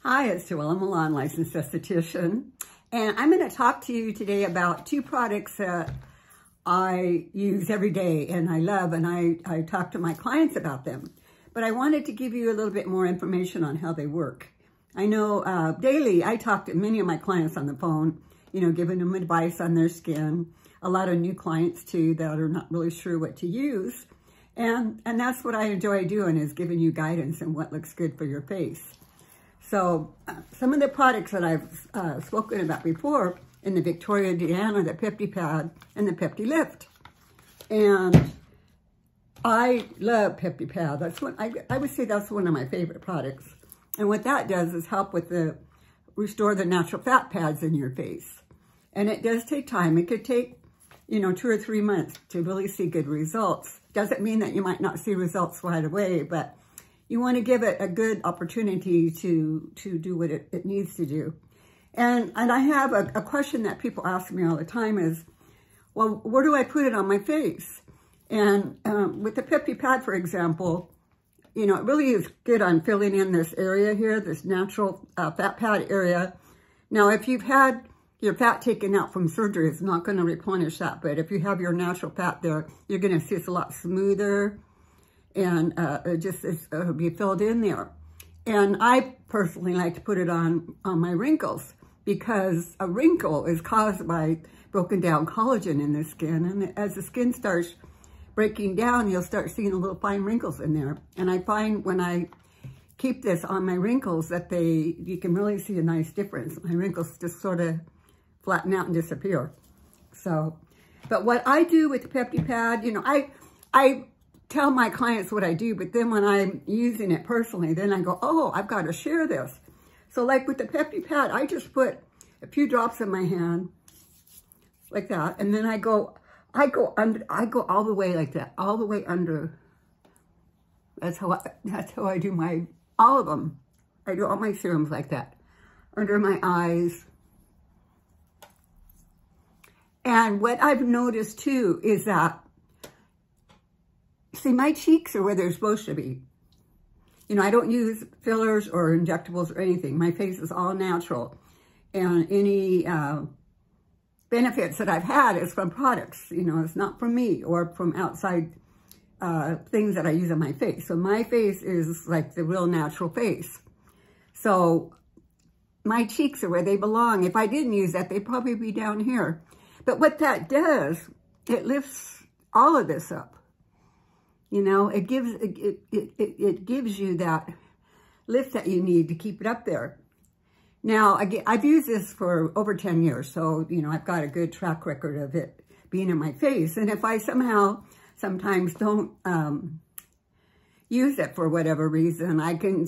Hi, it's JoElla Milan, licensed esthetician, and I'm going to talk to you today about two products that I use every day and I love, and I talk to my clients about them. But I wanted to give you a little bit more information on how they work. I know daily I talk to many of my clients on the phone, giving them advice on their skin. A lot of new clients too that are not really sure what to use. And that's what I enjoy doing, is giving you guidance on what looks good for your face. So some of the products that I've spoken about before in the Viktoria De Ann are the Pepti Pad and the Pepti Lift. And I love Pepti Pad. That's what I would say that's one of my favorite products. And what that does is help with restore the natural fat pads in your face. And it does take time. It could take, 2 or 3 months to really see good results. Doesn't mean that you might not see results right away, but you want to give it a good opportunity to do what it needs to do. And I have a question that people ask me all the time is, well, where do I put it on my face? And with the Pepti Pad, for example, it really is good on filling in this area here, this natural fat pad area. Now, if you've had your fat taken out from surgery, it's not going to replenish that. But if you have your natural fat there, you're going to see it's a lot smoother, and it'll be filled in there. And I personally like to put it on my wrinkles, because a wrinkle is caused by broken down collagen in the skin. And as the skin starts breaking down, you'll start seeing little fine wrinkles in there. And I find when I keep this on my wrinkles that you can really see a nice difference. My wrinkles just sort of flatten out and disappear. So, but what I do with the Pepti Pad, I tell my clients what I do, but then when I'm using it personally, then I go, oh, I've got to share this. So like with the Pepti Pad, I just put a few drops in my hand like that. And then I go all the way like that, all the way under. That's how I do all of them. I do all my serums like that, under my eyes. And what I've noticed too is that, see, my cheeks are where they're supposed to be. I don't use fillers or injectables or anything. My face is all natural. And any benefits that I've had is from products. It's not from me or from outside things that I use on my face. So my face is like the real natural face. So my cheeks are where they belong. If I didn't use that, they'd probably be down here. But what that does, it lifts all of this up. It gives you that lift that you need to keep it up there. Now, again, I've used this for over 10 years, so, I've got a good track record of it being in my face. And if I sometimes don't use it for whatever reason, I can,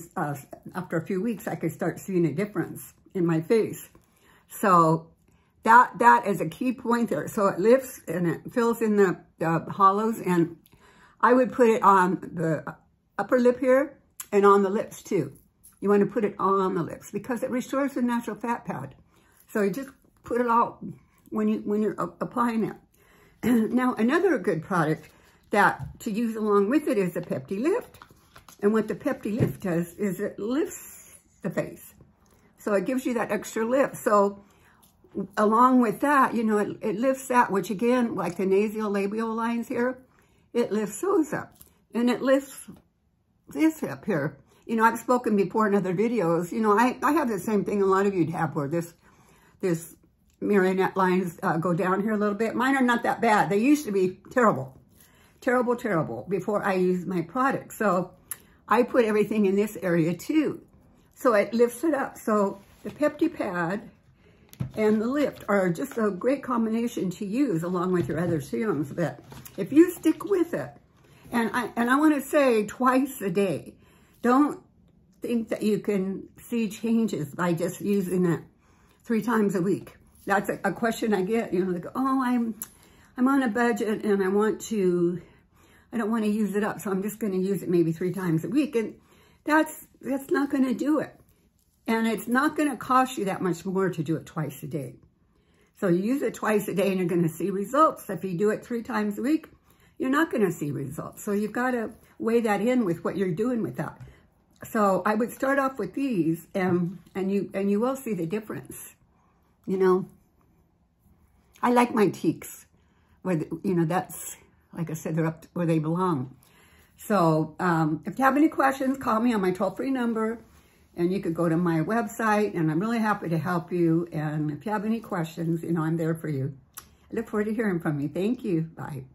after a few weeks, I can start seeing a difference in my face. So that is a key point there. So it lifts and it fills in the hollows, and I would put it on the upper lip here and on the lips too. You want to put it on the lips because it restores the natural fat pad. So you just put it all when you're applying it. Now, another good product that to use along with it is the Pepti Lift. And what the Pepti Lift does is it lifts the face. So it gives you that extra lift. So along with that, it lifts that, which again, like the nasolabial lines here, it lifts those up, and it lifts this up here. I've spoken before in other videos. I have the same thing a lot of you'd have, where this marionette lines go down here a little bit. Mine are not that bad. They used to be terrible, terrible, terrible before I used my product. So I put everything in this area too. So it lifts it up. So the Pepti Pad and the Lift are just a great combination to use along with your other serums. But if you stick with it, and I want to say twice a day, don't think that you can see changes by just using it 3 times a week. That's a question I get. They go, oh, I'm on a budget and I don't want to use it up, so I'm just going to use it maybe 3 times a week. And that's not going to do it. And it's not going to cost you that much more to do it twice a day. So you use it twice a day and you're going to see results. If you do it 3 times a week, you're not going to see results. So you've got to weigh that in with what you're doing with that. So I would start off with these, and you will see the difference. You know, I like my cheeks, where you know, that's, like I said, they're up where they belong. So if you have any questions, call me on my toll-free number, and you could go to my website, and I'm really happy to help you. And if you have any questions, you know, I'm there for you. I look forward to hearing from you. Thank you. Bye.